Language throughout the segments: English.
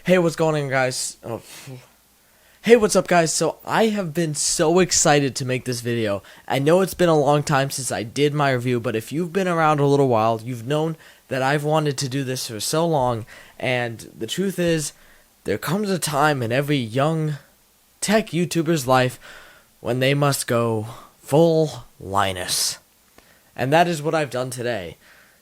Hey, what's going on, guys? Hey, what's up, guys? So, I have been so excited to make this video. I know it's been a long time since I did my review, but if you've been around a little while, you've known that I've wanted to do this for so long, and the truth is, there comes a time in every young tech YouTuber's life when they must go full Linus. And that is what I've done today.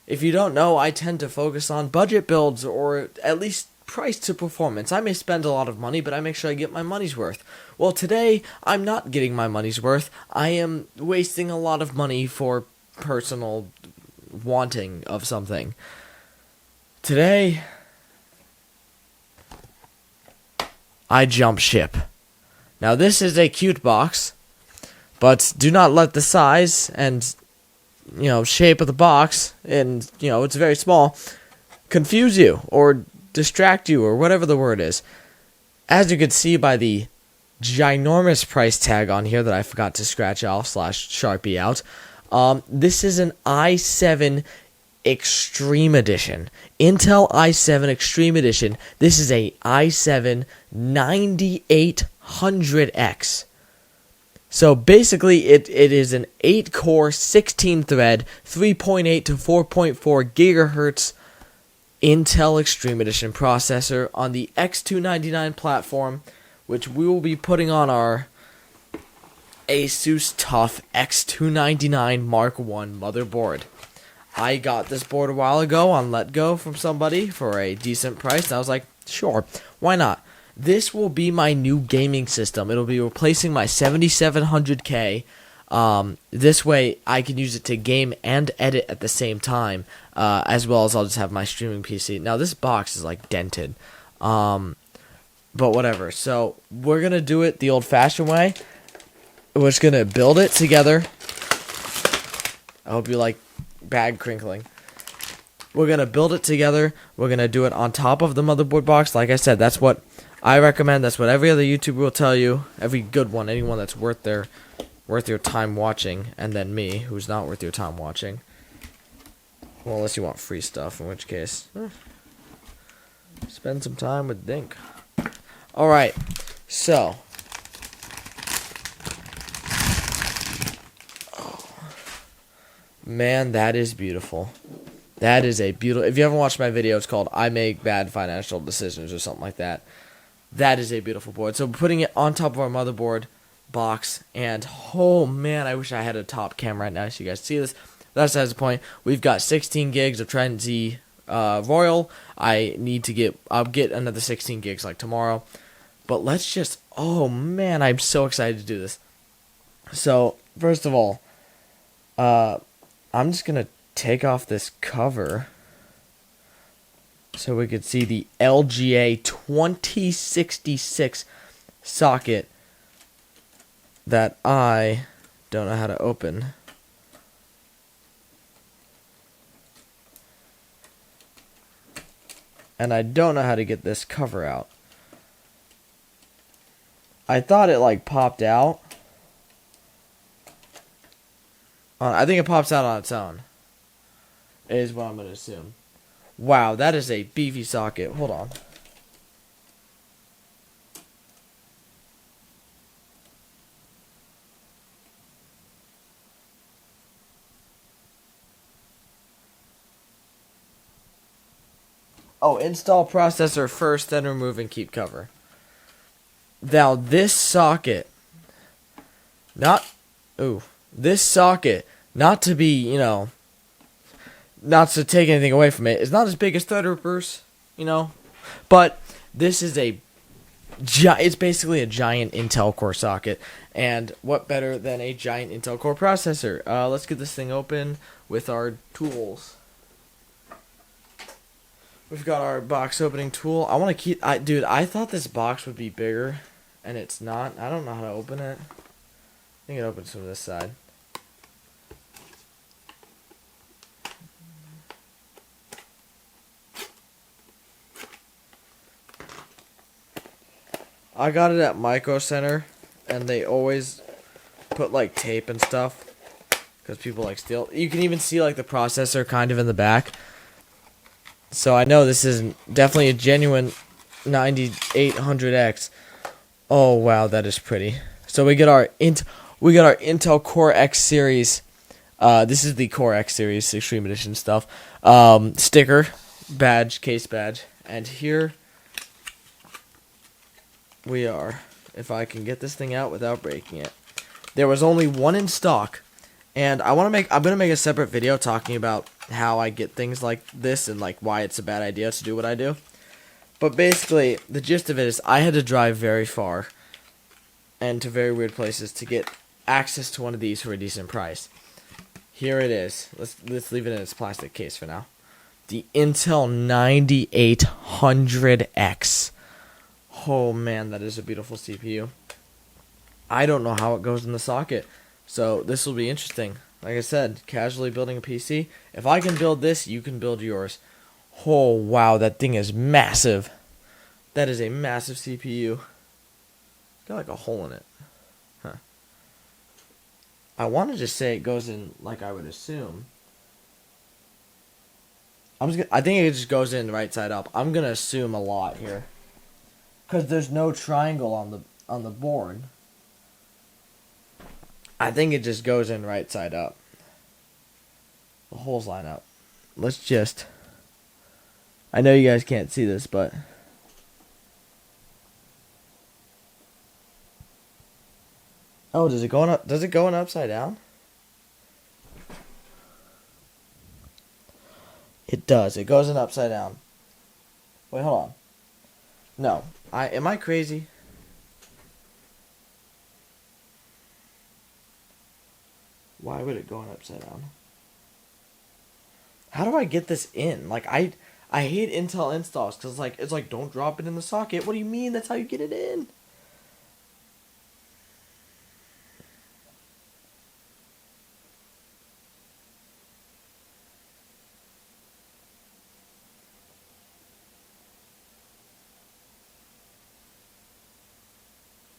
If you don't know, I tend to focus on budget builds, or at least price to performance. I may spend a lot of money, but I make sure I get my money's worth. Well, today, I'm not getting my money's worth. I am wasting a lot of money for personal wanting of something. Today, I jump ship. Now, this is a cute box, but do not let the size and shape of the box, and it's very small, confuse you or distract you or whatever the word is. As you can see by the ginormous price tag on here that I forgot to scratch off / Sharpie out, this is an I7 Extreme Edition. Intel i7 Extreme Edition. This is a I7-9800X. So basically, it is an 8-core, 16-thread, 3.8 to 4.4 gigahertz Intel Extreme Edition processor on the X299 platform, which we will be putting on our ASUS TUF X299 Mark I motherboard. I got this board a while ago on Let Go from somebody for a decent price, and I was like, sure, why not? This will be my new gaming system. It'll be replacing my 7700K. This way, I can use it to game and edit at the same time, as well as I'll just have my streaming PC. Now, this box is, like, dented, but whatever. So, we're going to do it the old-fashioned way. We're just going to build it together. I hope you like bag crinkling. We're going to build it together. We're going to do it on top of the motherboard box. Like I said, that's what I recommend. That's what every other YouTuber will tell you. Every good one, anyone that's worth your time watching, and then me, who's not worth your time watching. Well, unless you want free stuff, in which case, spend some time with Dink. Alright, so. Oh, man, that is beautiful. That is a beautiful. If you haven't watched my video, it's called I Make Bad Financial Decisions or something like that. That is a beautiful board. So, putting it on top of our motherboard box, and oh man, I wish I had a top camera right now so you guys see this. That's the point. We've got 16 gigs of Trident Z Royal. I'll get another 16 gigs like tomorrow. But let's just, oh man, I'm so excited to do this. So, first of all, I'm just gonna take off this cover so we could see the LGA 2066 socket that I don't know how to open. And I don't know how to get this cover out. I thought it like popped out. I think it pops out on its own, is what I'm going to assume. Wow, that is a beefy socket. Hold on. Oh, install processor first, then remove and keep cover. Now, this socket, not to be, not to take anything away from it, it's not as big as Threadripper's, but this is it's basically a giant Intel Core socket, and what better than a giant Intel Core processor? Let's get this thing open with our tools. We've got our box opening tool. I want to keep... Dude, I thought this box would be bigger, and it's not. I don't know how to open it. I think it opens from this side. I got it at Micro Center, and they always put, like, tape and stuff, because people, like, steal. You can even see, like, the processor kind of in the back. So I know this is definitely a genuine I7-9800X. Oh wow, that is pretty. So we get our Intel Core X series. This is the Core X series Extreme Edition stuff. Sticker, badge, case badge, and here we are. If I can get this thing out without breaking it. There was only one in stock, and I'm gonna make a separate video talking about how I get things like this and like why it's a bad idea to do what I do. But basically, the gist of it is I had to drive very far and to very weird places to get access to one of these for a decent price. Here it is. Let's leave it in its plastic case for now. The Intel 9800X. Oh man, that is a beautiful CPU. I don't know how it goes in the socket, so this will be interesting. Like I said, casually building a PC. If I can build this, you can build yours. Oh wow, that thing is massive. That is a massive CPU. Got like a hole in it. Huh. I want to just say it goes in like I would assume. I think it just goes in right side up. I'm gonna assume a lot here. Because there's no triangle on the board. I think it just goes in right side up. The holes line up. Let's just... I know you guys can't see this, but... Oh, does it go in upside down? It does. It goes in upside down. Wait, hold on. No. Am I crazy? Why would it go in upside down? How do I get this in? Like I hate Intel installs because it's like don't drop it in the socket. What do you mean? That's how you get it in.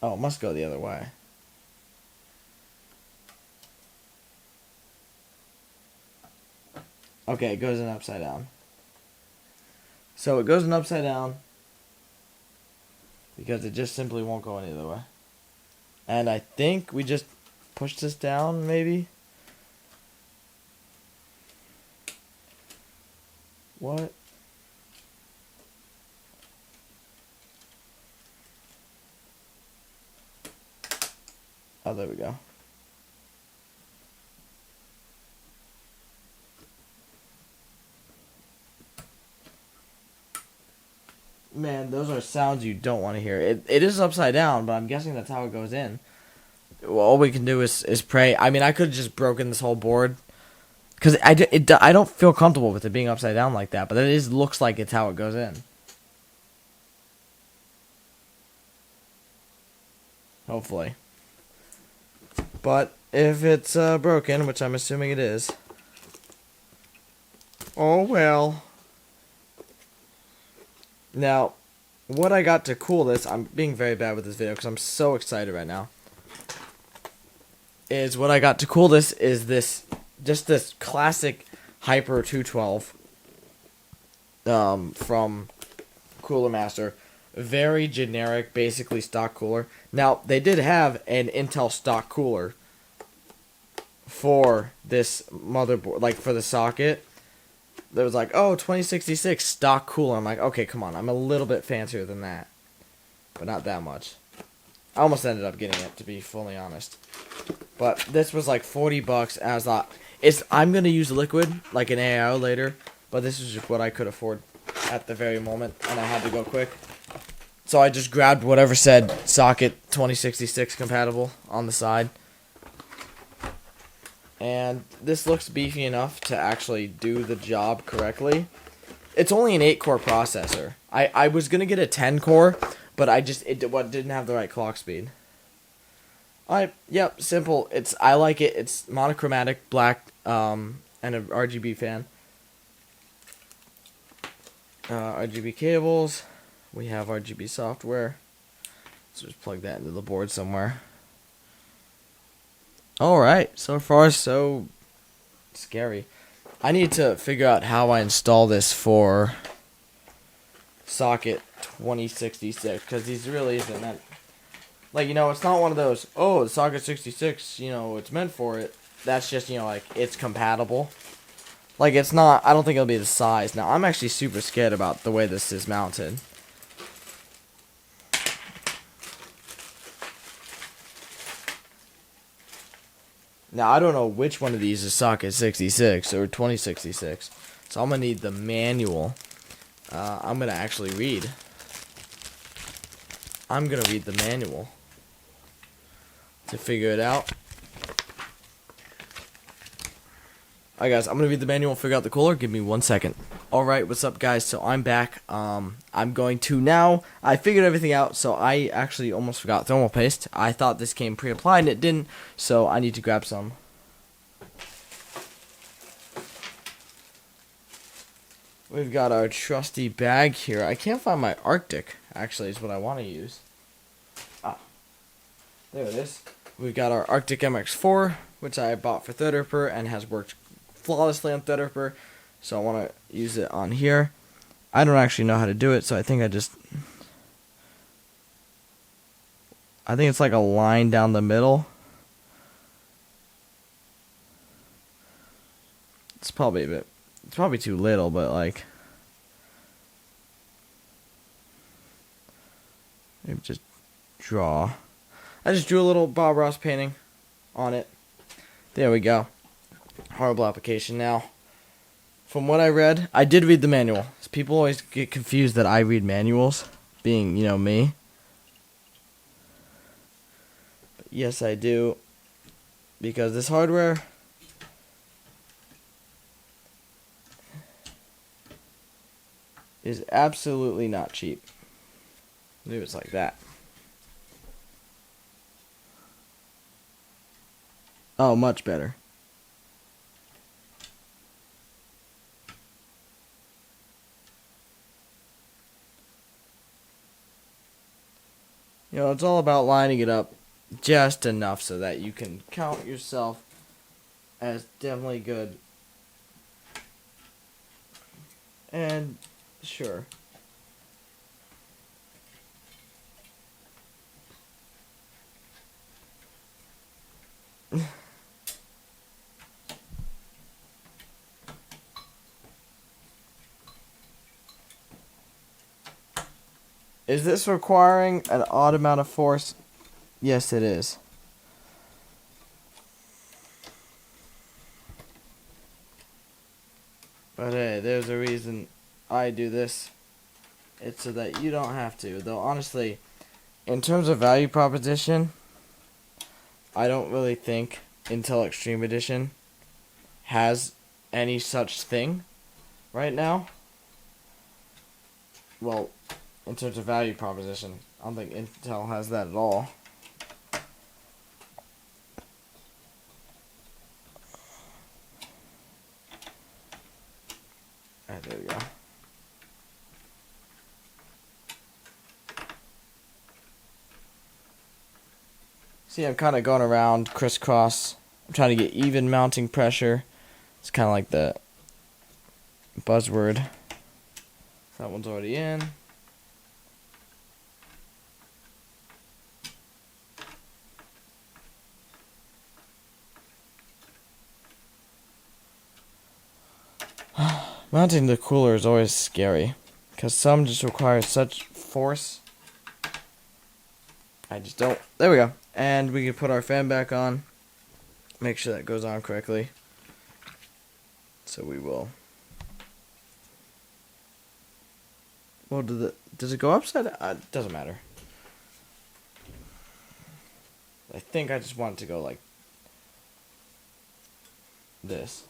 Oh, it must go the other way. Okay, it goes in upside down. So it goes in upside down because it just simply won't go any other way. And I think we just push this down, maybe? What? Oh, there we go. Man, those are sounds you don't want to hear. It is upside down, but I'm guessing that's how it goes in. Well, all we can do is pray. I mean, I could have just broken this whole board. Because I don't feel comfortable with it being upside down like that. But it looks like it's how it goes in. Hopefully. But if it's broken, which I'm assuming it is. Oh well. Now, what I got to cool this, I'm being very bad with this video because I'm so excited right now. What I got to cool this is this classic Hyper 212 from Cooler Master. Very generic, basically stock cooler. Now, they did have an Intel stock cooler for this motherboard, like for the socket. There was like, oh, 2066 stock cooler. I'm like, okay, come on. I'm a little bit fancier than that. But not that much. I almost ended up getting it, to be fully honest. But this was like $40. And I was like, I'm going to use liquid, like an AIO later. But this is just what I could afford at the very moment. And I had to go quick. So I just grabbed whatever said socket 2066 compatible on the side. And this looks beefy enough to actually do the job correctly. It's only an 8-core processor. I was going to get a 10-core, but it didn't have the right clock speed. Yep, simple. I like it. It's monochromatic, black, and an RGB fan. RGB cables. We have RGB software. So just plug that into the board somewhere. Alright, so far so scary. I need to figure out how I install this for socket 2066, because these really isn't meant, like, you know, it's not one of those, oh, the socket 66, you know, it's meant for it. That's just, you know, like, it's compatible. Like, it's not, I don't think it'll be the size. Now, I'm actually super scared about the way this is mounted. Now, I don't know which one of these is socket 66 or 2066, so I'm going to need the manual. I'm going to actually read. I'm going to read the manual to figure it out. Alright guys, I'm going to read the manual and figure out the cooler. Give me 1 second. Alright, what's up guys? So I'm back. I'm going to now, I figured everything out, so I actually almost forgot thermal paste. I thought this came pre-applied and it didn't, so I need to grab some. We've got our trusty bag here. I can't find my Arctic, actually, is what I want to use. Ah, there it is. We've got our Arctic MX4, which I bought for Threadripper and has worked flawlessly on Threadripper, so I want to use it on here. I don't actually know how to do it, so I think it's like a line down the middle. It's probably too little, but like, maybe just draw. I just drew a little Bob Ross painting on it. There we go. Horrible application. Now, from what I read, I did read the manual. People always get confused that I read manuals, being, you know, me. But yes, I do. Because this hardware is absolutely not cheap. Maybe it's like that. Oh, much better. You know, it's all about lining it up just enough so that you can count yourself as definitely good. And sure. Is this requiring an odd amount of force? Yes, it is. But hey, there's a reason I do this. It's so that you don't have to. Though honestly, in terms of value proposition, I don't really think Intel Extreme Edition has any such thing right now. Well, in terms of value proposition, I don't think Intel has that at all. Alright, there we go. See, I'm kind of going around crisscross. I'm trying to get even mounting pressure. It's kind of like the buzzword. That one's already in. Mounting the cooler is always scary, because some just require such force. I just don't. There we go. And we can put our fan back on. Make sure that goes on correctly. So we will. Well, does it go upside down? It doesn't matter. I think I just want it to go like this.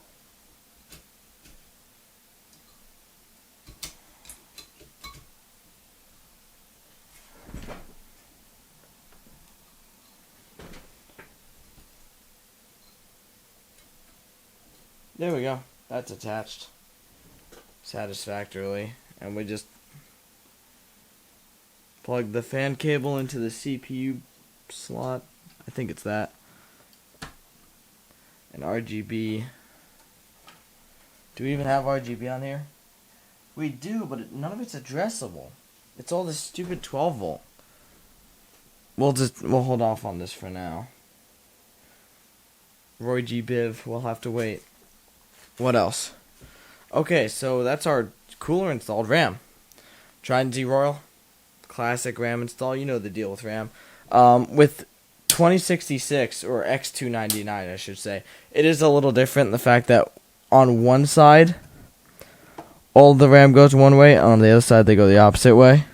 There we go. That's attached satisfactorily. And we just plug the fan cable into the CPU slot. I think it's that. And RGB. Do we even have RGB on here? We do, but none of it's addressable. It's all this stupid 12 volt. We'll hold off on this for now. Roy G. Biv, we'll have to wait. What else? Okay, so that's our cooler installed RAM. Trident Z Royal, classic RAM install. You know the deal with RAM. With 2066 or X299, I should say, it is a little different in the fact that on one side, all the RAM goes one way. On the other side, they go the opposite way.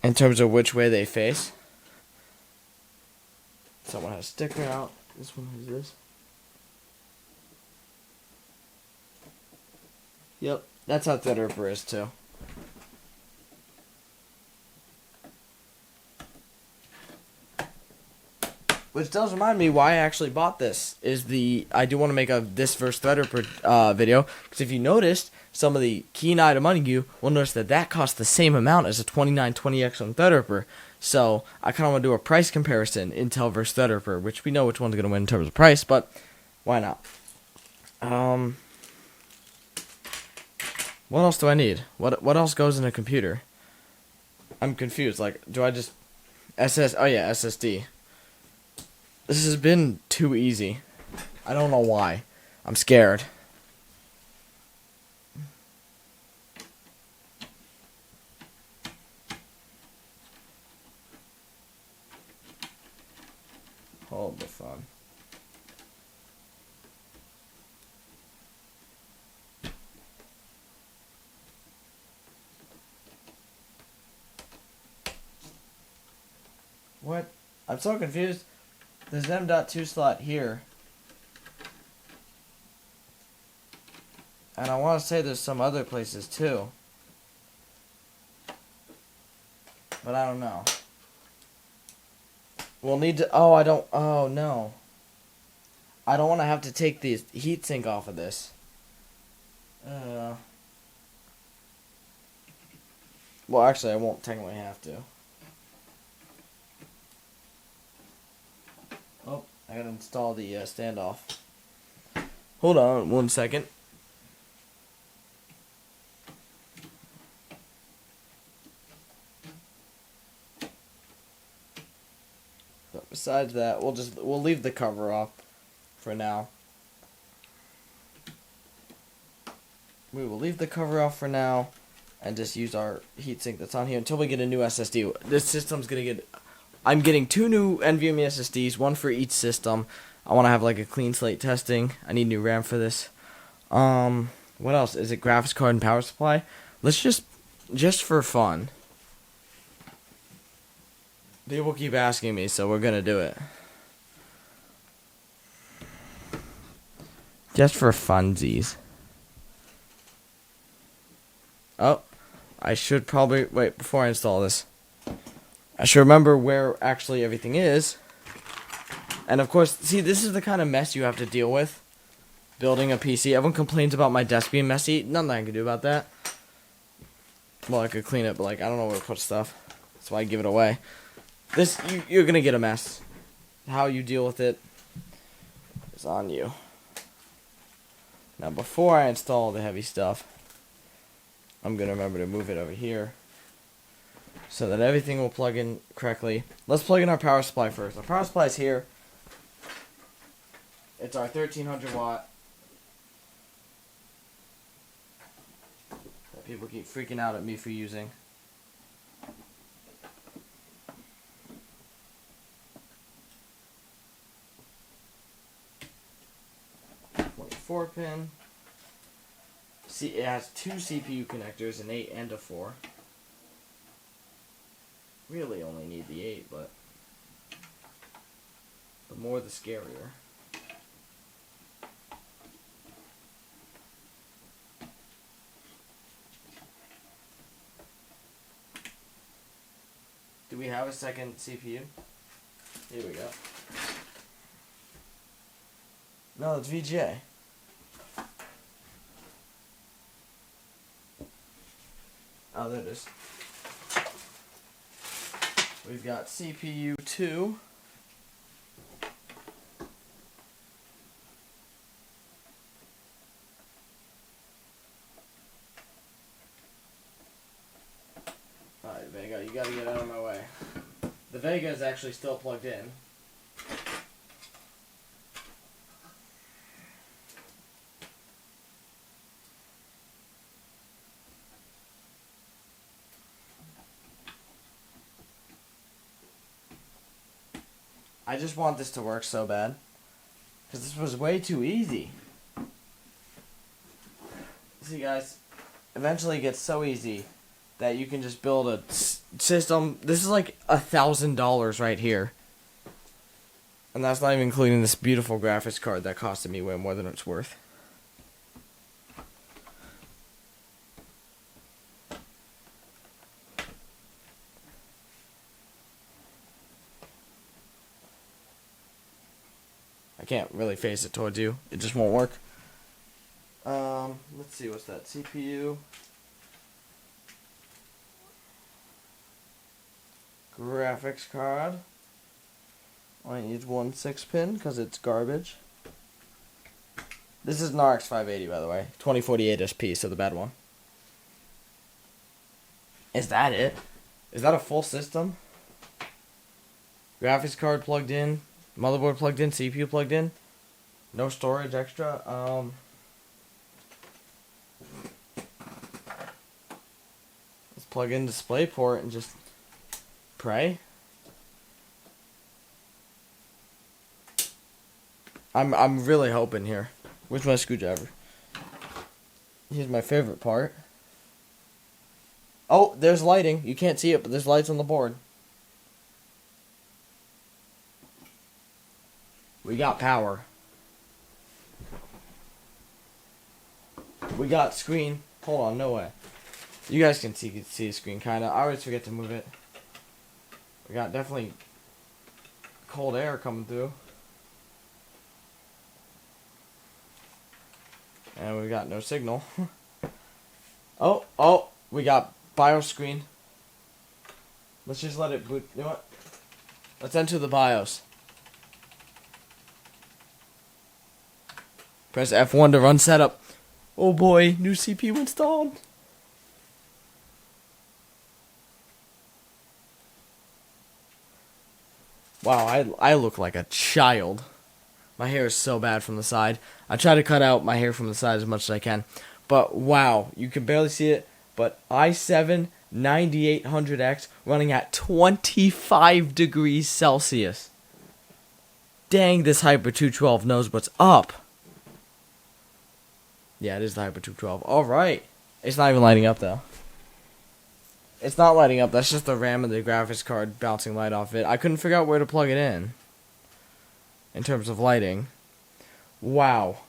In terms of which way they face. Someone has a sticker out. This one has this. Yep, that's how Threadripper is too. Which does remind me why I actually bought this. I do want to make a this versus Threadripper video, because if you noticed, some of the keen item money you will notice that costs the same amount as a 2920X on Threadripper. So I kind of want to do a price comparison, Intel versus Threadripper, which we know which one's going to win in terms of price, but why not? What else do I need? What else goes in a computer? I'm confused. Like, do I just SSD. This has been too easy. I don't know why. I'm scared. Hold the phone. What? I'm so confused. There's an M.2 slot here. And I want to say there's some other places too. But I don't know. We'll need to... Oh, no. I don't want to have to take the heatsink off of this. Well, actually, I won't technically have to. Oh, I gotta install the standoff. Hold on 1 second. But besides that, we'll leave the cover off for now. We will leave the cover off for now and just use our heatsink that's on here until we get a new SSD. This system's gonna get... I'm getting 2 new NVMe SSDs, 1 for each system. I want to have like a clean slate testing. I need new RAM for this. What else? Is it graphics card and power supply? Let's just for fun. People keep asking me, so we're gonna do it. Just for funsies. Oh, I should probably wait before I install this. I should remember where actually everything is. And of course, see, this is the kind of mess you have to deal with building a PC. Everyone complains about my desk being messy. Nothing I can do about that. Well, I could clean it, but like, I don't know where to put stuff. That's why I give it away. You're gonna get a mess. How you deal with it is on you. Now, before I install the heavy stuff, I'm gonna remember to move it over here, so that everything will plug in correctly. Let's plug in our power supply first. Our power supply is here. It's our 1300 watt. That people keep freaking out at me for using. 4-pin. See, it has 2 CPU connectors, an 8 and a 4. Really only need the 8, but the more the scarier. Do we have a second CPU? Here we go. No, it's VGA. Oh, there it is. We've got CPU 2. Vega. You gotta get out of my way. The Vega is actually still plugged in. I just want this to work so bad. Because this was way too easy. See guys, eventually it gets so easy that you can just build a system. This is like $1,000 right here. And that's not even including this beautiful graphics card that costed me way more than it's worth. I can't really face it towards you. It just won't work. Let's see, what's that? CPU. Graphics card. I need 1 6-pin because it's garbage. This is an RX 580, by the way. 2048 SP, so the bad one. Is that it? Is that a full system? Graphics card plugged in. Motherboard plugged in. CPU plugged in. No storage extra. Let's plug in DisplayPort and just pray. I'm really hoping here. Where's my screwdriver? Here's my favorite part. Oh, there's lighting. You can't see it, but there's lights on the board. We got power. We got screen. Hold on, no way. You guys can see the screen, kinda. I always forget to move it. We got definitely cold air coming through. And we got no signal. Oh, we got BIOS screen. Let's just let it boot. You know what? Let's enter the BIOS. Press F1 to run setup. Oh boy, new CPU installed. Wow, I look like a child. My hair is so bad from the side. I try to cut out my hair from the side as much as I can. But wow, you can barely see it. But I7-9800X running at 25 degrees Celsius. Dang, this Hyper 212 knows what's up. Yeah, it is the Hyper 212. Alright. It's not even lighting up though. It's not lighting up. That's just the RAM of the graphics card bouncing light off it. I couldn't figure out where to plug it in terms of lighting. Wow.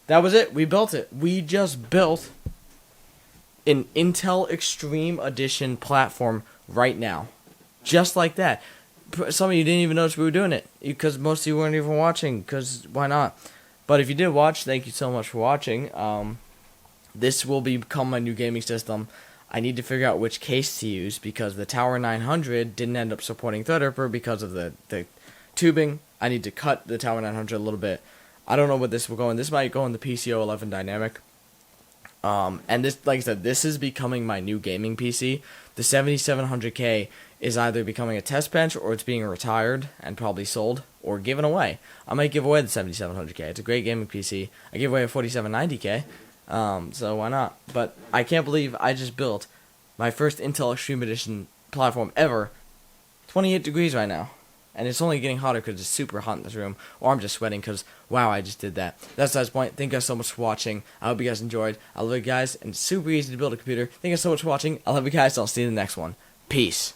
That was it. We built it. We just built an Intel Extreme Edition platform right now. Just like that. Some of you didn't even notice we were doing it because most of you weren't even watching, because why not? But if you did watch, thank you so much for watching. This will become my new gaming system. I need to figure out which case to use because the Tower 900 didn't end up supporting Threadripper because of the tubing. I need to cut the Tower 900 a little bit. I don't know what this will go in. This might go in the PCO 11 dynamic. And this, like I said, this is becoming my new gaming PC. The 7700K is either becoming a test bench or it's being retired and probably sold or given away. I might give away the 7700K. It's a great gaming PC. I gave away a 4790K. So why not? But I can't believe I just built my first Intel Extreme Edition platform ever. 28 degrees right now. And it's only getting hotter because it's super hot in this room. Or I'm just sweating because, wow, I just did that. That's the point. Thank you guys so much for watching. I hope you guys enjoyed. I love you guys. And it's super easy to build a computer. Thank you so much for watching. I love you guys. I'll see you in the next one. Peace.